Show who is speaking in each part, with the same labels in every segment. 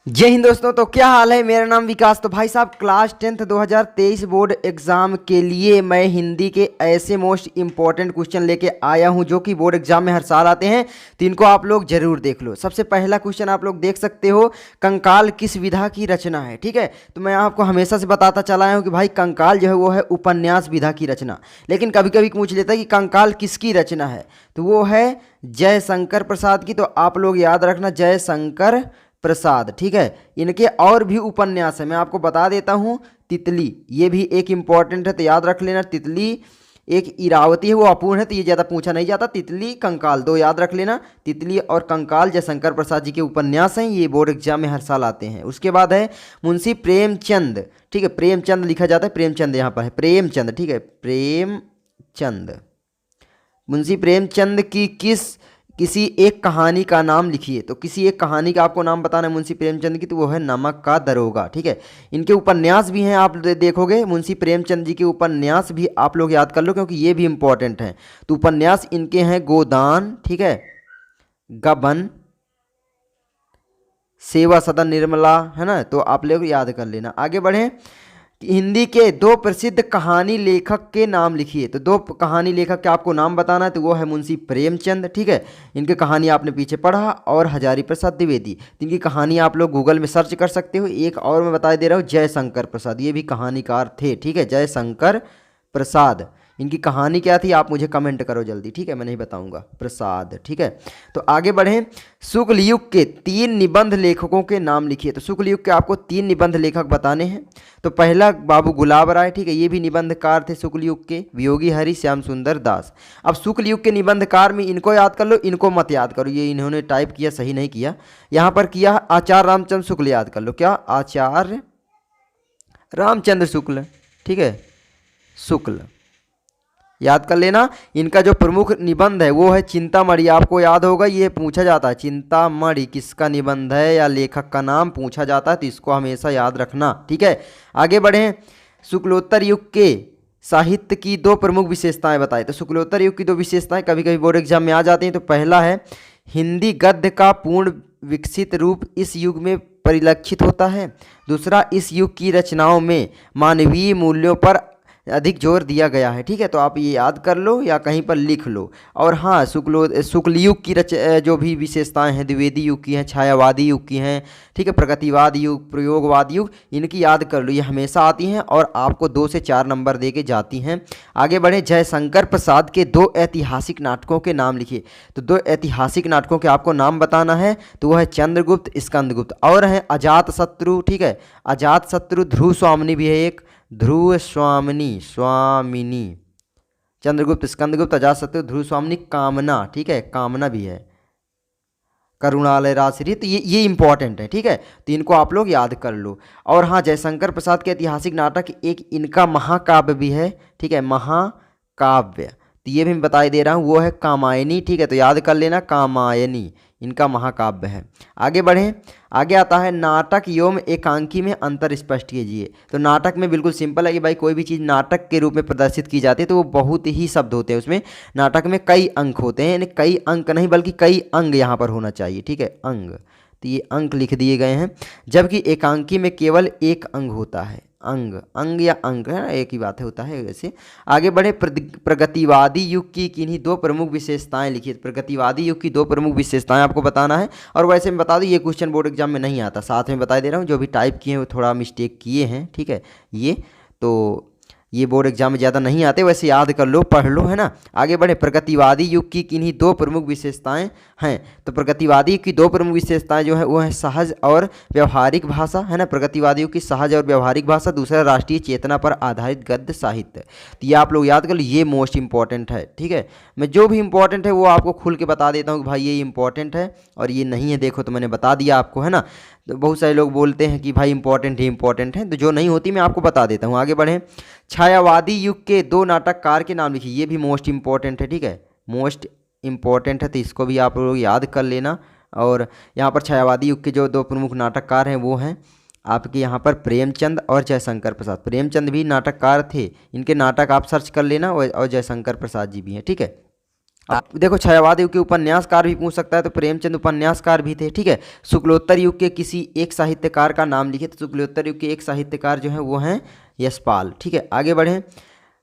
Speaker 1: जय हिंद दोस्तों। तो क्या हाल है। मेरा नाम विकास। तो भाई साहब क्लास 10th 2023 बोर्ड एग्जाम के लिए मैं हिंदी के ऐसे मोस्ट इंपॉर्टेंट क्वेश्चन लेके आया हूं जो कि बोर्ड एग्जाम में हर साल आते हैं। तो इनको आप लोग जरूर देख लो। सबसे पहला क्वेश्चन आप लोग देख सकते हो, कंकाल किस विधा की रचना है। ठीक है, तो मैं आपको हमेशा से बताता चला आया हूँ कि भाई कंकाल जो है वो है उपन्यास विधा की रचना। लेकिन कभी कभी पूछ लेता है कि कंकाल किसकी रचना है, तो वो है जयशंकर प्रसाद की। तो आप लोग याद रखना जयशंकर प्रसाद। ठीक है, इनके और भी उपन्यास है, मैं आपको बता देता हूँ। तितली ये भी एक इम्पॉर्टेंट है, तो याद रख लेना। तितली एक इरावती है, वो अपूर्ण है, तो ये ज़्यादा पूछा नहीं जाता। तितली कंकाल दो याद रख लेना। तितली और कंकाल जयशंकर प्रसाद जी के उपन्यास हैं, ये बोर्ड एग्जाम में हर साल आते हैं। उसके बाद है मुंशी प्रेमचंद। ठीक है, प्रेमचंद लिखा जाता है, प्रेमचंद यहाँ पर है प्रेमचंद। ठीक है, प्रेमचंद। मुंशी प्रेमचंद की किसी एक कहानी का नाम लिखिए। तो किसी एक कहानी का आपको नाम बताना है मुंशी प्रेमचंद की, तो वो है नमक का दरोगा। ठीक है, इनके उपन्यास भी हैं, आप देखोगे मुंशी प्रेमचंद जी के उपन्यास भी आप लोग याद कर लो क्योंकि ये भी इंपॉर्टेंट हैं। तो उपन्यास इनके हैं गोदान, ठीक है, गबन, सेवा सदन निर्मला, है ना। तो आप लोग याद कर लेना। आगे बढ़ें। हिंदी के दो प्रसिद्ध कहानी लेखक के नाम लिखिए। तो दो कहानी लेखक के आपको नाम बताना है, तो वो है मुंशी प्रेमचंद। ठीक है, इनकी कहानी आपने पीछे पढ़ा, और हजारी प्रसाद द्विवेदी। इनकी कहानी आप लोग गूगल में सर्च कर सकते हो। एक और मैं बता दे रहा हूँ, जयशंकर प्रसाद, ये भी कहानीकार थे। ठीक है, जयशंकर प्रसाद, इनकी कहानी क्या थी आप मुझे कमेंट करो जल्दी। ठीक है, मैं नहीं बताऊंगा। प्रसाद। ठीक है, तो आगे बढ़ें। शुक्ल युग के 3 निबंध लेखकों के नाम लिखिए। तो शुक्ल युग के आपको 3 निबंध लेखक बताने हैं। तो पहला बाबू गुलाब राय। ठीक है, ये भी निबंधकार थे शुक्ल युग के। वियोगी हरि, श्याम सुंदर दास। अब शुक्ल युग के निबंधकार में इनको याद कर लो, इनको मत याद करो, ये इन्होंने टाइप किया सही नहीं किया। यहाँ पर किया आचार्य रामचंद्र शुक्ल, याद कर लो। क्या? आचार्य रामचंद्र शुक्ल। ठीक है, शुक्ल याद कर लेना। इनका जो प्रमुख निबंध है वो है चिंतामणि। आपको याद होगा, ये पूछा जाता है चिंतामणि किसका निबंध है या लेखक का नाम पूछा जाता है, तो इसको हमेशा याद रखना। ठीक है, आगे बढ़ें। शुक्लोत्तर युग के साहित्य की 2 प्रमुख विशेषताएं बताएं। तो शुक्लोत्तर युग की 2 विशेषताएं कभी कभी बोर्ड एग्जाम में आ जाती हैं। तो पहला है हिंदी गद्य का पूर्ण विकसित रूप इस युग में परिलक्षित होता है। दूसरा, इस युग की रचनाओं में मानवीय मूल्यों पर अधिक जोर दिया गया है। ठीक है, तो आप ये याद कर लो या कहीं पर लिख लो। और हाँ, शुक्ल युग की जो भी विशेषताएं हैं, द्विवेदी युग की हैं, छायावादी युग की हैं, ठीक है, प्रगतिवाद युग, प्रयोगवाद युग, इनकी याद कर लो, ये हमेशा आती हैं और आपको 2 से 4 नंबर दे के जाती हैं। आगे बढ़े। जयशंकर प्रसाद के 2 ऐतिहासिक नाटकों के नाम लिखिए। तो 2 ऐतिहासिक नाटकों के आपको नाम बताना है, तो वह है चंद्रगुप्त, स्कंदगुप्त, और है अजात शत्रु। ठीक है, अजात शत्रु, ध्रुव स्वामिनी भी है एक, ध्रुव स्वामिनी, चंद्रगुप्त, स्कंदगुप्त, अजातशत्रु, ध्रुव स्वामिनी, कामना। ठीक है, कामना भी है, करुणालय राजश्री। तो ये इंपॉर्टेंट है। ठीक है, तो इनको आप लोग याद कर लो। और हाँ, जयशंकर प्रसाद के ऐतिहासिक नाटक एक इनका महाकाव्य भी है। ठीक है, महाकाव्य, तो ये भी मैं बताई दे रहा हूँ, वो है कामायनी। ठीक है, तो याद कर लेना, कामायनी इनका महाकाव्य है। आगे बढ़ें। आगे आता है नाटक एवं एकांकी में अंतर स्पष्ट कीजिए। तो नाटक में बिल्कुल सिंपल है कि भाई कोई भी चीज़ नाटक के रूप में प्रदर्शित की जाती है तो वो बहुत ही शब्द होते हैं उसमें। नाटक में कई अंक होते हैं, यानी कई अंक नहीं बल्कि कई अंग यहाँ पर होना चाहिए। ठीक है, अंग, तो ये अंक लिख दिए गए हैं। जबकि एकांकी में केवल एक अंग होता है। अंग, अंग या अंक है ना, एक ही बात है, होता है वैसे। आगे बढ़े। प्रगतिवादी युग की किन्हीं 2 प्रमुख विशेषताएं लिखिए। प्रगतिवादी युग की 2 प्रमुख विशेषताएं आपको बताना है। और वैसे मैं बता दूं, ये क्वेश्चन बोर्ड एग्जाम में नहीं आता, साथ में बता दे रहा हूँ, जो भी टाइप किए हैं वो थोड़ा मिस्टेक किए हैं। ठीक है, ये बोर्ड एग्जाम में ज़्यादा नहीं आते, वैसे याद कर लो, पढ़ लो, है ना। आगे बढ़े। प्रगतिवादी युग की किन्हीं 2 प्रमुख विशेषताएं हैं। तो प्रगतिवादी युग की 2 प्रमुख विशेषताएं जो है वो है सहज और व्यवहारिक भाषा, है ना। प्रगतिवादी युग की सहज और व्यवहारिक भाषा। दूसरा, राष्ट्रीय चेतना पर आधारित गद्य साहित्य। तो ये आप लोग याद कर लो, ये मोस्ट इंपॉर्टेंट है। ठीक है, मैं जो भी इंपॉर्टेंट है वो आपको खुल के बता देता हूँ कि भाई ये इंपॉर्टेंट है और ये नहीं है, देखो तो मैंने बता दिया आपको, है ना। तो बहुत सारे लोग बोलते हैं कि भाई इंपॉर्टेंट है, तो जो नहीं होती मैं आपको बता देता हूँ। आगे बढ़ें। छायावादी युग के 2 नाटककार के नाम लिखिए। ये भी मोस्ट इंपॉर्टेंट है। ठीक है, मोस्ट इंपॉर्टेंट है, तो इसको भी आप लोग याद कर लेना। और यहाँ पर छायावादी युग के जो 2 प्रमुख नाटककार हैं वो हैं आपके यहाँ पर प्रेमचंद और जयशंकर प्रसाद। प्रेमचंद भी नाटककार थे, इनके नाटक आप सर्च कर लेना, और जयशंकर प्रसाद जी भी हैं। ठीक है, अब देखो छायावाद युग के उपन्यासकार भी पूछ सकता है, तो प्रेमचंद उपन्यासकार भी थे, ठीक है। शुक्लोत्तर युग के किसी एक साहित्यकार का नाम लिखिए, तो शुक्लोत्तर युग के एक साहित्यकार जो है वो हैं यशपाल, ठीक है। आगे बढ़ें,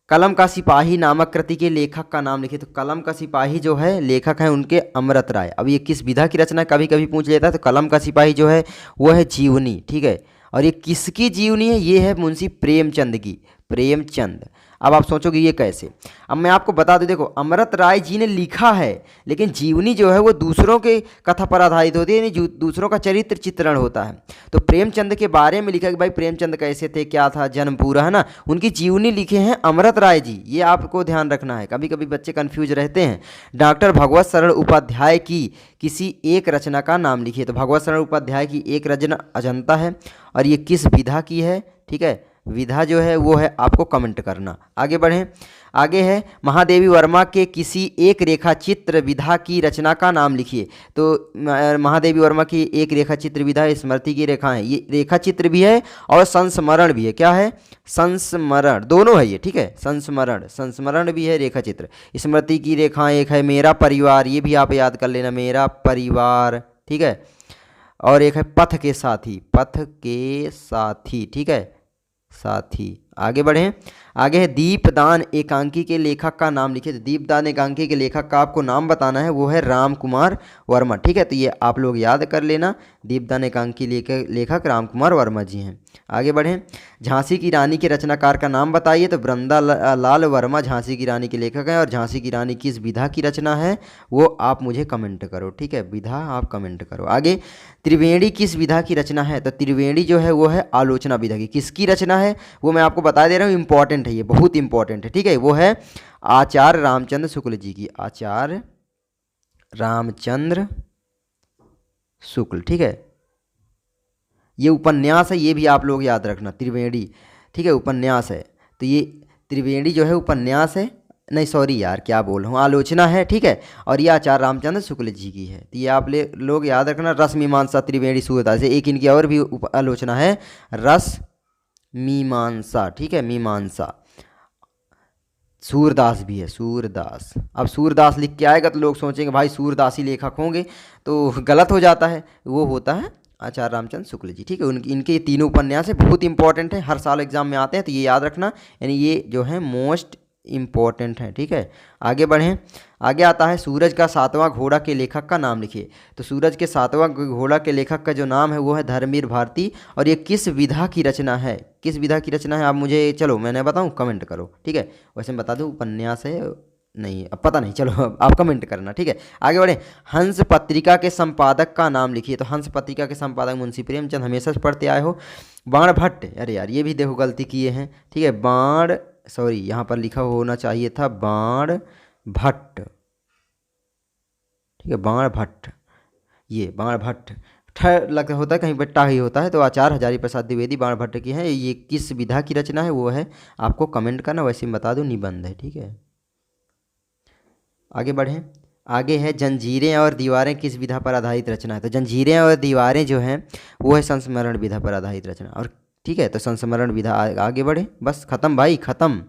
Speaker 1: कलम का सिपाही नामक कृति के लेखक का नाम लिखिए, तो कलम का सिपाही जो है लेखक हैं उनके अमृत राय। अब ये किस विधा की रचना कभी कभी पूछ लेता है, तो कलम का सिपाही जो है वो है जीवनी, ठीक है। और ये किसकी जीवनी है, ये है मुंशी प्रेमचंद की, प्रेमचंद। अब आप सोचोगे ये कैसे, अब मैं आपको बता दूं, देखो अमृत राय जी ने लिखा है, लेकिन जीवनी जो है वो दूसरों के कथा पर आधारित होती है, यानी दूसरों का चरित्र चित्रण होता है। तो प्रेमचंद के बारे में लिखा कि भाई प्रेमचंद कैसे थे, क्या था जन्म पूरा, है ना, उनकी जीवनी लिखे हैं अमृत राय जी, ये आपको ध्यान रखना है, कभी कभी बच्चे कन्फ्यूज रहते हैं। डॉक्टर भगवत शरण उपाध्याय की किसी एक रचना का नाम लिखिए, तो भगवत शरण उपाध्याय की एक रचना अजंता है, और ये किस विधा की है, ठीक है, विधा जो है वो है आपको कमेंट करना। आगे बढ़ें, आगे है महादेवी वर्मा के किसी एक रेखा चित्र विधा की रचना का नाम लिखिए, तो महादेवी वर्मा की एक रेखा चित्र विधा स्मृति की रेखाएं, ये रेखा चित्र भी है और संस्मरण भी है, क्या है, संस्मरण, दोनों है ये, ठीक है, संस्मरण भी है, रेखा चित्र। स्मृति की रेखाएं एक है मेरा परिवार, ये भी आप याद कर लेना, मेरा परिवार, ठीक है। और एक है पथ के साथी, पथ के साथी, ठीक है, साथी। आगे बढ़ें, आगे है दीपदान एकांकी के लेखक का नाम लिखिए, तो दीपदान एकांकी के लेखक का आपको नाम बताना है, वो है राम कुमार वर्मा, ठीक है। तो ये आप लोग याद कर लेना, दीपदान एकांकी लेखक राम कुमार वर्मा जी हैं। आगे बढ़ें, झांसी की रानी के रचनाकार का नाम बताइए, तो वृंदा लाल वर्मा झांसी की रानी के लेखक हैं, और झांसी की रानी किस विधा की रचना है वो आप मुझे कमेंट करो, ठीक है, विधा आप कमेंट करो। आगे त्रिवेणी किस विधा की रचना है, तो त्रिवेणी जो है वो है आलोचना विधा की, किसकी रचना है वो मैं आपको बता दे रहा हूँ, इंपॉर्टेंट है ये, बहुत इंपॉर्टेंट है, ठीक है, वो है आचार्य रामचंद्र शुक्ल जी की, आचार्य रामचंद्र शुक्ल, ठीक है। ये उपन्यास है, ये भी आप लोग याद रखना, त्रिवेणी, ठीक है, उपन्यास है, तो ये त्रिवेणी जो है उपन्यास है, नहीं सॉरी यार क्या बोल रहा हूँ, आलोचना है, ठीक है। और ये आचार्य रामचंद्र शुक्ल जी की है, तो ये आप लोग याद रखना, रस मीमांसा त्रिवेणी सूरदास से, एक इनकी और भी आलोचना है, रस मीमांसा, ठीक है, मीमांसा, सूरदास भी है, सूरदास। अब सूरदास लिख के आएगा तो लोग सोचेंगे भाई सूरदास ही लेखक होंगे, तो गलत हो जाता है, वो होता है आचार्य रामचंद्र शुक्ल जी, ठीक है। इनके ये तीनों उपन्यास है, बहुत इंपॉर्टेंट है, हर साल एग्जाम में आते हैं, तो ये याद रखना, यानी ये जो है मोस्ट इम्पॉर्टेंट है, ठीक है। आगे बढ़ें, आगे आता है सूरज का सातवां घोड़ा के लेखक का नाम लिखिए, तो सूरज के सातवां घोड़ा के लेखक का जो नाम है वो है धर्मवीर भारती, और ये किस विधा की रचना है, किस विधा की रचना है आप मुझे, चलो मैंने बताऊं, कमेंट करो, ठीक है। वैसे मैं बता दूं उपन्यास है, नहीं अब पता नहीं, चलो आप कमेंट करना, ठीक है। आगे बढ़े, हंस पत्रिका के संपादक का नाम लिखिए, तो हंस पत्रिका के संपादक मुंशी प्रेमचंद, हमेशा से पढ़ते आए हो। बाण भट्ट, अरे यार ये भी देखो गलती किए हैं, ठीक है, बाण, सॉरी यहाँ पर लिखा होना चाहिए था बाण भट्ट, ठीक है, बाण भट्ट, ये बाण भट्ट लग होता है, कहीं बट्टा ही होता है, तो आचार्य हजारी प्रसाद द्विवेदी बाण भट्ट की है, ये किस विधा की रचना है वो है आपको कमेंट करना, वैसे बता दूं निबंध है, ठीक है। आगे बढ़ें, आगे है जंजीरें और दीवारें किस विधा पर आधारित रचना है, तो जंजीरें और दीवारें जो हैं वो है संस्मरण विधा पर आधारित रचना, और ठीक है, तो संस्मरण विधा। आगे बढ़े, बस खत्म भाई खत्म,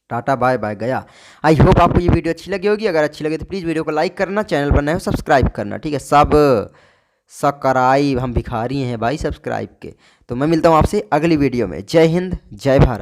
Speaker 1: टाटा बाय बाय गया। आई होप आपको ये वीडियो अच्छी लगी होगी, अगर अच्छी लगे तो प्लीज़ वीडियो को लाइक करना, चैनल पर नए हो सब्सक्राइब करना, ठीक है, सब सब्सक्राइब, हम भिखारी हैं भाई सब्सक्राइब के। तो मैं मिलता हूँ आपसे अगली वीडियो में, जय हिंद जय भारत।